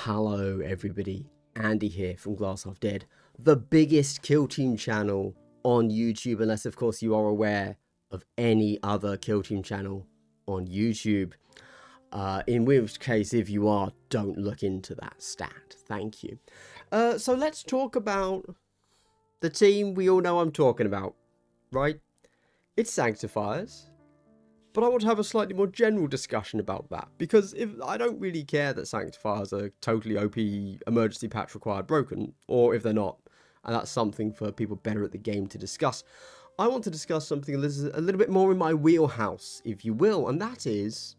Hello everybody, Andy here from Glass Half Dead, the biggest kill team channel on YouTube, unless of course you are aware of any other kill team channel on YouTube. In which case, if you are, don't look into that stat. Thank you. So let's talk about the team we all know I'm talking about, right? It's Sanctifiers. But I want to have a slightly more general discussion about that, because if I don't really care that Sanctifiers are totally OP, emergency patch required broken, or if they're not, and that's something for people better at the game to discuss. I want to discuss something a little bit more in my wheelhouse, if you will, and that is,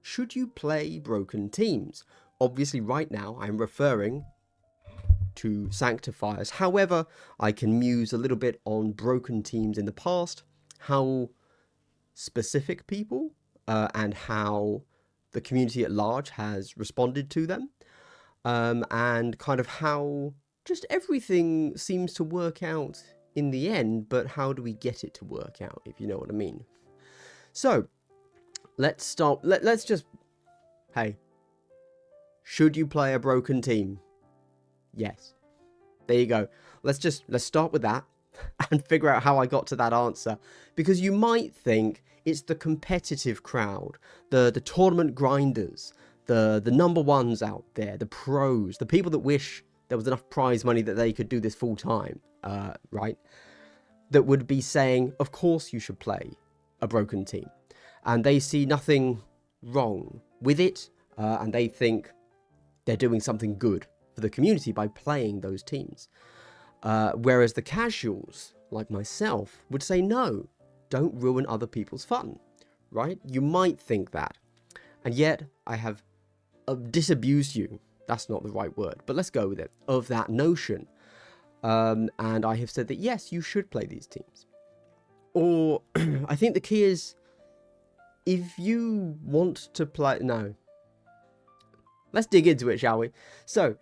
should you play broken teams? Obviously right now I'm referring to Sanctifiers. However, I can muse a little bit on broken teams in the past, how specific people and how the community at large has responded to them, and kind of how just everything seems to work out in the end, but how do we get it to work out, if you know what I mean. So let's start. Let's just, hey, should you play a broken team? Yes, there you go. Let's start with that and figure out how I got to that answer, because you might think it's the competitive crowd, the tournament grinders, the number ones out there, the pros, the people that wish there was enough prize money that they could do this full time, right? That would be saying, of course you should play a broken team, and they see nothing wrong with it, and they think they're doing something good for the community by playing those teams. Whereas the casuals, like myself, would say, no, don't ruin other people's fun, right? You might think that. And yet, I have disabused you, that's not the right word, but let's go with it, of that notion. And I have said that, yes, you should play these teams. Or, I think the key is, if you want to play... No. Let's dig into it, shall we? So,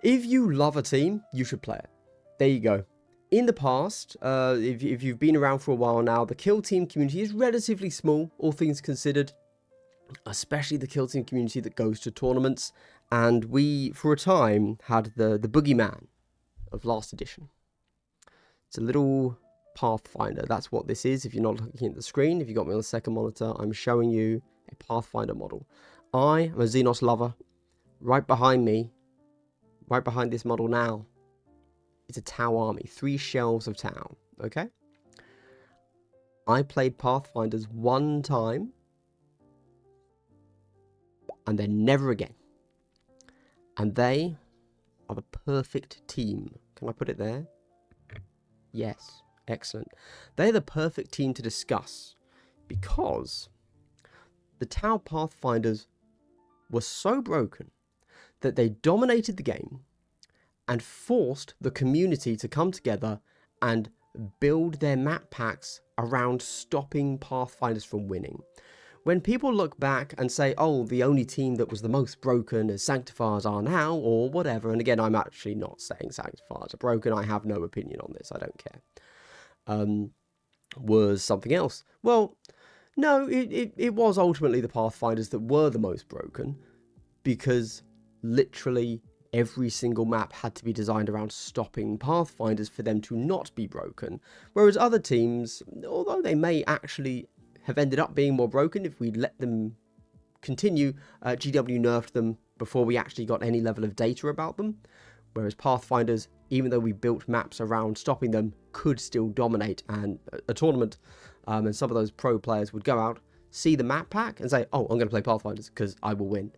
if you love a team, you should play it. There you go. In the past, if you've been around for a while now, the kill team community is relatively small, all things considered, especially the kill team community that goes to tournaments. And we, for a time, had the boogeyman of last edition. It's a little Pathfinder. That's what this is. If you're not looking at the screen, if you got me on the second monitor, I'm showing you a Pathfinder model. I am a Xenos lover. Right behind me, right behind this model now, it's a Tau army, 3 shelves of Tau, okay? I played Pathfinders one time, and then never again. And they are the perfect team. Can I put it there? Yes, excellent. They're the perfect team to discuss, because the Tau Pathfinders were so broken that they dominated the game and forced the community to come together and build their map packs around stopping Pathfinders from winning. When people look back and say, oh, the only team that was the most broken as Sanctifiers are now, or whatever, and again, I'm actually not saying Sanctifiers are broken, I have no opinion on this, I don't care, was something else. Well, no, it was ultimately the Pathfinders that were the most broken, because literally every single map had to be designed around stopping Pathfinders for them to not be broken. Whereas other teams, although they may actually have ended up being more broken if we'd let them continue, GW nerfed them before we actually got any level of data about them. Whereas Pathfinders, even though we built maps around stopping them, could still dominate and a tournament. And some of those pro players would go out, see the map pack and say, oh, I'm going to play Pathfinders because I will win.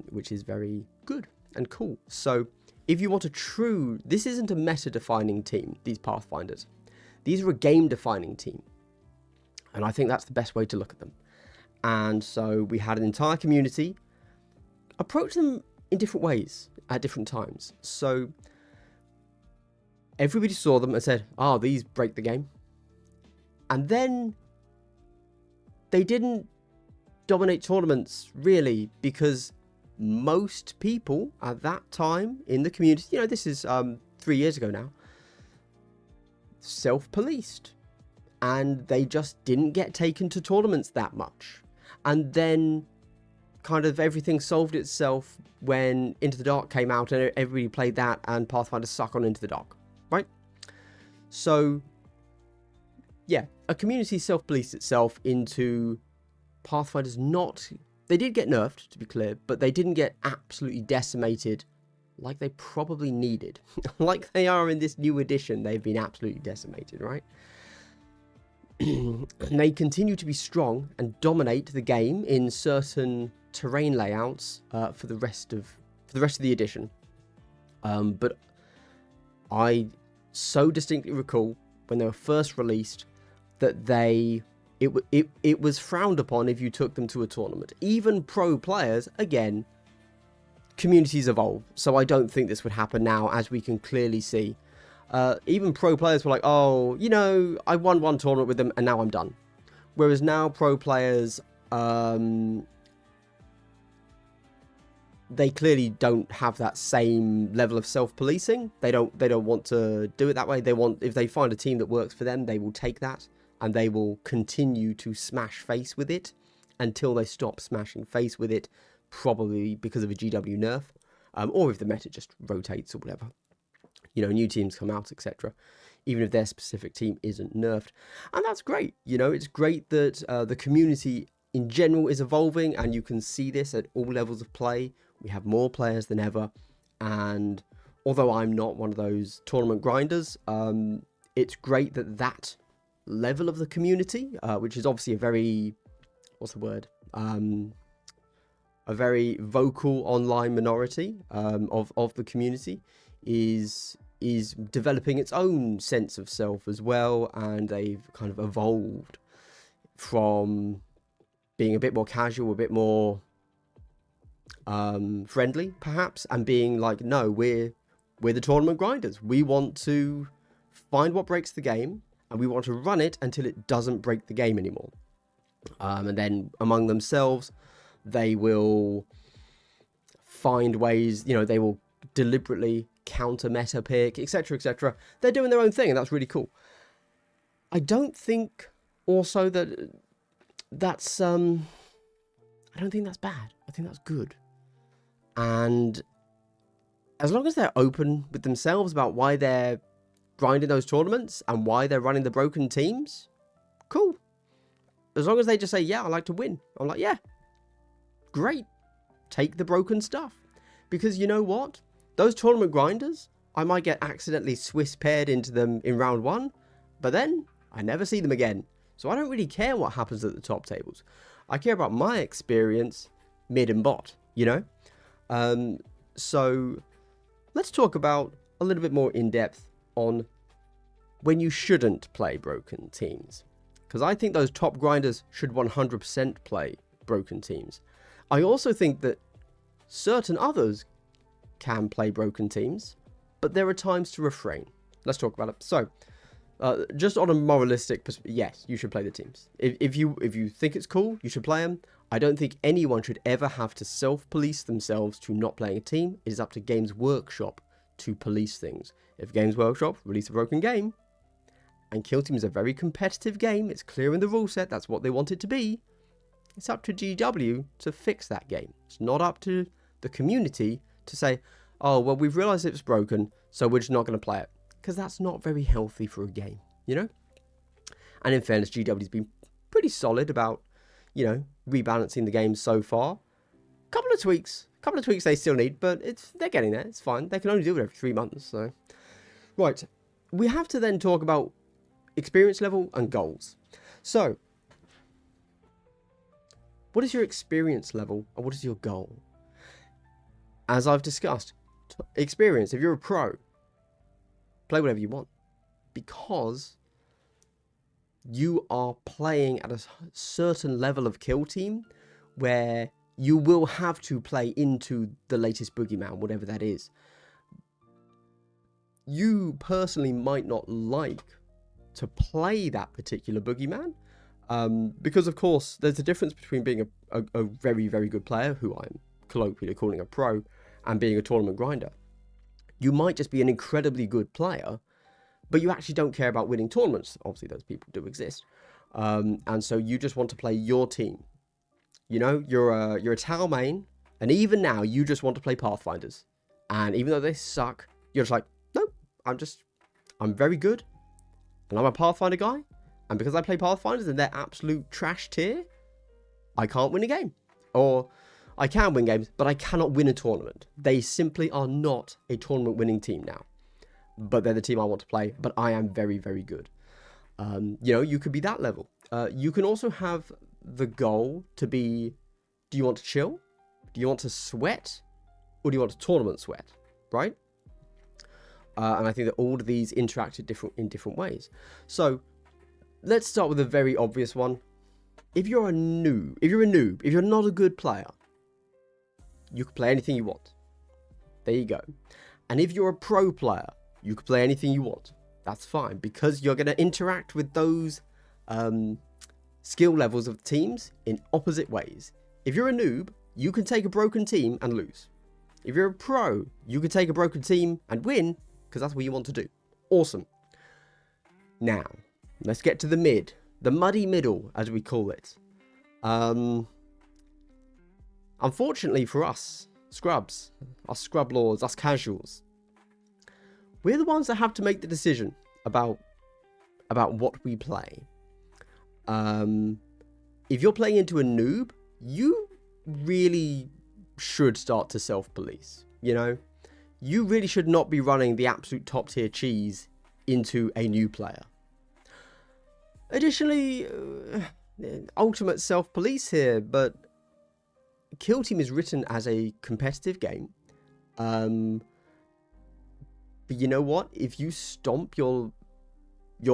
Which is very good and cool. So if you want a true, this isn't a meta-defining team, these Pathfinders. These are a game-defining team. And I think that's the best way to look at them. And so we had an entire community approach them in different ways at different times. So everybody saw them and said, oh, these break the game. And then they didn't dominate tournaments, really, because most people at that time in the community, you know, this is 3 years ago now, self-policed, and they just didn't get taken to tournaments that much. And then kind of everything solved itself when Into the Dark came out and everybody played that and Pathfinder suck on Into the Dark, right? So, yeah, a community self-policed itself into Pathfinder's not... They did get nerfed, to be clear, but they didn't get absolutely decimated like they probably needed. Like they are in this new edition, they've been absolutely decimated, right? And they continue to be strong and dominate the game in certain terrain layouts for the rest of the edition. But I so distinctly recall when they were first released that it was frowned upon if you took them to a tournament. Even pro players, again, communities evolve, so I don't think this would happen now, as we can clearly see. Even pro players were like, oh, you know, I won one tournament with them and now I'm done. Whereas now pro players, they clearly don't have that same level of self-policing. They don't want to do it that way. If they find a team that works for them, they will take that and they will continue to smash face with it until they stop smashing face with it, probably because of a GW nerf, or if the meta just rotates or whatever. You know, new teams come out, etc. Even if their specific team isn't nerfed. And that's great. You know, it's great that the community in general is evolving, and you can see this at all levels of play. We have more players than ever. And although I'm not one of those tournament grinders, it's great that that level of the community, which is obviously a very, what's the word? A very vocal online minority of the community is developing its own sense of self as well, and they've kind of evolved from being a bit more casual, a bit more friendly perhaps, and being like, no, we're the tournament grinders. We want to find what breaks the game and we want to run it until it doesn't break the game anymore. And then among themselves they will find ways, you know, they will deliberately counter meta pick, etc, etc. They're doing their own thing, and that's really cool. I don't think also that's I don't think that's bad. I think that's good. And as long as they're open with themselves about why they're grinding those tournaments and why they're running the broken teams, cool. As long as they just say, yeah, I like to win. I'm like, yeah, great. Take the broken stuff. Because you know what? Those tournament grinders, I might get accidentally Swiss paired into them in round one, but then I never see them again. So I don't really care what happens at the top tables. I care about my experience mid and bot, you know? So let's talk about a little bit more in depth on when you shouldn't play broken teams. Because I think those top grinders should 100% play broken teams. I also think that certain others can play broken teams, but there are times to refrain. Let's talk about it. So, just on a moralistic perspective, yes, you should play the teams. If you think it's cool, you should play them. I don't think anyone should ever have to self-police themselves to not playing a team. It is up to Games Workshop to police things. If Games Workshop release a broken game, and Kill Team is a very competitive game, it's clear in the rule set, that's what they want it to be, it's up to GW to fix that game. It's not up to the community to say, oh, well, we've realized it was broken, so we're just not going to play it. Because that's not very healthy for a game, you know? And in fairness, GW's been pretty solid about, you know, rebalancing the game so far. Couple of tweaks they still need, but they're getting there. It's fine. They can only do it every 3 months, so. Right. We have to then talk about experience level and goals. So, what is your experience level and what is your goal? As I've discussed, experience, if you're a pro, play whatever you want, because you are playing at a certain level of kill team where you will have to play into the latest boogeyman, whatever that is. You personally might not like to play that particular boogeyman, because of course there's a difference between being a very, very good player, who I'm colloquially calling a pro, and being a tournament grinder. You might just be an incredibly good player, but you actually don't care about winning tournaments. Obviously those people do exist, and so you just want to play your team. You know, you're a Tau main, and even now you just want to play Pathfinders. And even though they suck, you're just like, no, I'm very good, and I'm a Pathfinder guy, and because I play Pathfinders and they're absolute trash tier, I can't win a game. Or I can win games, but I cannot win a tournament. They simply are not a tournament winning team now. But they're the team I want to play, but I am very, very good. You know, you could be that level. You can also have the goal to be, do you want to chill? Do you want to sweat? Or do you want to tournament sweat? Right? And I think that all of these interact in different ways. So let's start with a very obvious one. If you're a noob, if you're not a good player, you can play anything you want. There you go. And if you're a pro player, you can play anything you want. That's fine, because you're going to interact with those skill levels of teams in opposite ways. If you're a noob, you can take a broken team and lose. If you're a pro, you can take a broken team and win, because that's what you want to do. Awesome. Now, let's get to the muddy middle, as we call it. Unfortunately for us scrubs, us scrub lords, us casuals, we're the ones that have to make the decision about what we play. If you're playing into a noob, you really should start to self-police. You know, you really should not be running the absolute top tier cheese into a new player. Additionally, ultimate self-police here, but Kill Team is written as a competitive game. But you know what? If you stomp your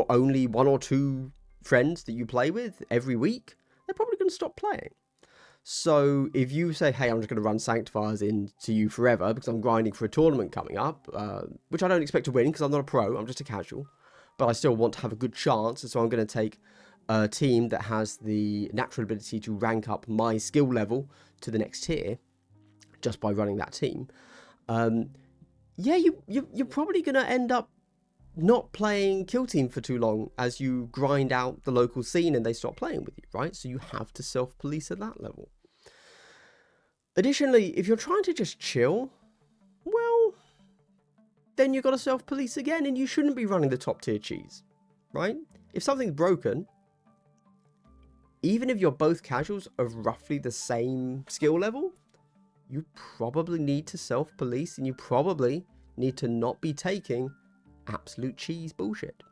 only 1 or 2 friends that you play with every week, they're probably going to stop playing. So if you say, hey, I'm just going to run Sanctifiers into you forever because I'm grinding for a tournament coming up, which I don't expect to win because I'm not a pro, I'm just a casual, but I still want to have a good chance, so I'm going to take a team that has the natural ability to rank up my skill level to the next tier just by running that team. Yeah, you're probably going to end up not playing Kill Team for too long as you grind out the local scene and they stop playing with you, right? So you have to self-police at that level. Additionally, if you're trying to just chill, well, then you've got to self-police again and you shouldn't be running the top tier cheese, right? If something's broken, even if you're both casuals of roughly the same skill level, you probably need to self-police and you probably need to not be taking absolute cheese bullshit.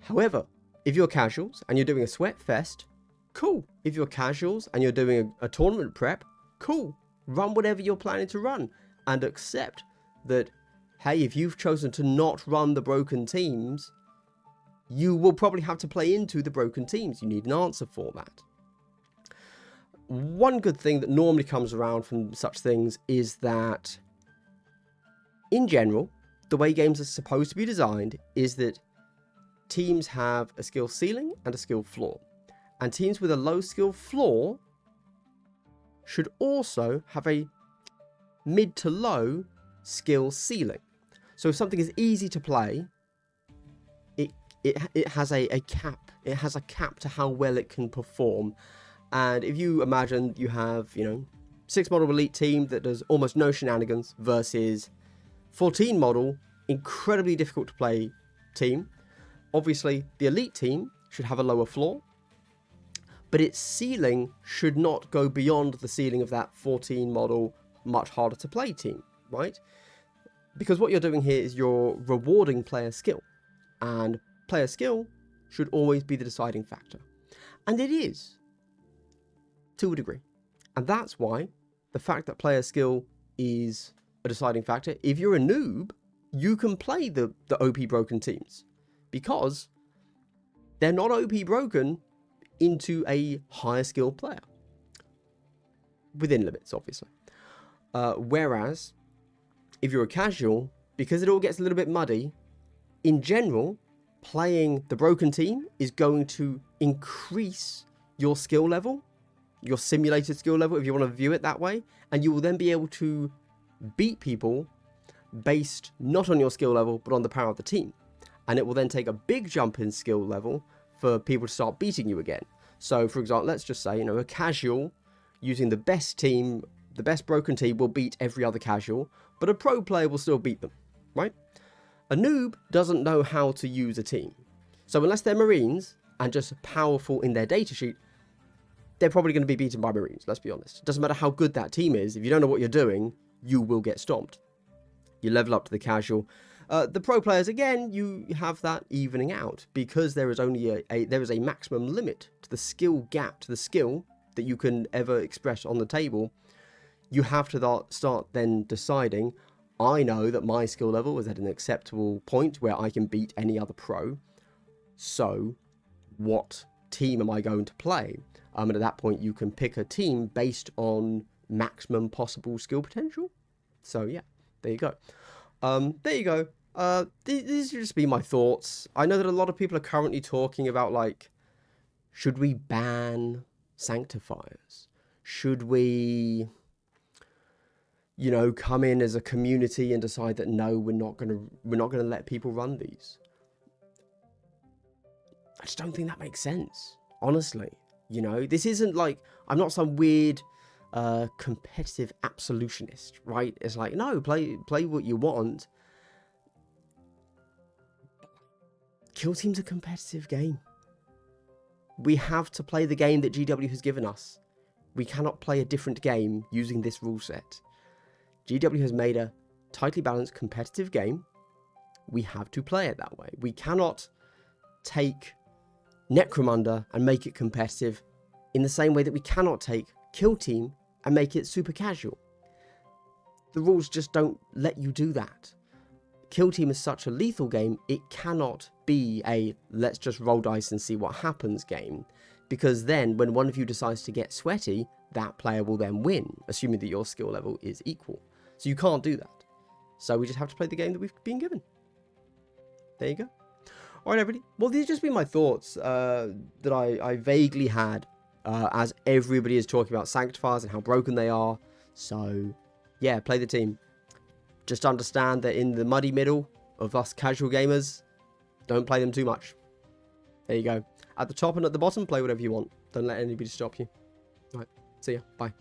However, if you're casuals and you're doing a sweat fest, cool. If you're casuals and you're doing a tournament prep, cool. Run whatever you're planning to run and accept that, hey, if you've chosen to not run the broken teams, you will probably have to play into the broken teams. You need an answer for that. One good thing that normally comes around from such things is that, in general, the way games are supposed to be designed is that teams have a skill ceiling and a skill floor. And teams with a low skill floor should also have a mid to low skill ceiling. So if something is easy to play, it has a cap. It has a cap to how well it can perform. And if you imagine you have, 6 model elite team that does almost no shenanigans versus 14 model, incredibly difficult to play team. Obviously, the elite team should have a lower floor, but its ceiling should not go beyond the ceiling of that 14 model, much harder to play team, right? Because what you're doing here is you're rewarding player skill, and player skill should always be the deciding factor. And it is, to a degree. And that's why the fact that player skill is a deciding factor, if you're a noob, you can play the OP broken teams because they're not OP broken into a higher skill player. Within limits, obviously. Whereas, if you're a casual, because it all gets a little bit muddy, in general, playing the broken team is going to increase your skill level, your simulated skill level, if you want to view it that way, and you will then be able to beat people based not on your skill level, but on the power of the team. And it will then take a big jump in skill level for people to start beating you again. So, for example, let's just say, a casual using the best team, the best broken team will beat every other casual, but a pro player will still beat them, right? A noob doesn't know how to use a team. So unless they're Marines and just powerful in their datasheet, they're probably going to be beaten by Marines, let's be honest. It doesn't matter how good that team is, if you don't know what you're doing, you will get stomped. You level up to the casual. The pro players, again, you have that evening out because there is only there is a maximum limit to the skill gap, to the skill that you can ever express on the table. You have to start then deciding, I know that my skill level is at an acceptable point where I can beat any other pro. So what team am I going to play? And at that point, you can pick a team based on maximum possible skill potential. So yeah, there you go. There you go. These would just be my thoughts. I know that a lot of people are currently talking about, like, should we ban sanctifiers? Should we, come in as a community and decide that no, we're not gonna let people run these? I just don't think that makes sense, honestly. This isn't like, I'm not some weird competitive absolutionist, right? It's like, no, play what you want. Kill Team's a competitive game. We have to play the game that GW has given us. We cannot play a different game using this rule set. GW has made a tightly balanced competitive game. We have to play it that way. We cannot take Necromunda and make it competitive in the same way that we cannot take Kill Team and make it super casual. The rules just don't let you do that. Kill Team is such a lethal game, it cannot be a let's just roll dice and see what happens game, because then when one of you decides to get sweaty, that player will then win, assuming that your skill level is equal. So you can't do that. So we just have to play the game that we've been given. There you go. Alright everybody, well these have just been my thoughts that I vaguely had as everybody is talking about sanctifiers and how broken they are. So yeah, play the team. Just understand that in the muddy middle of us casual gamers, don't play them too much. There you go. At the top and at the bottom, play whatever you want. Don't let anybody stop you. Alright, see ya. Bye.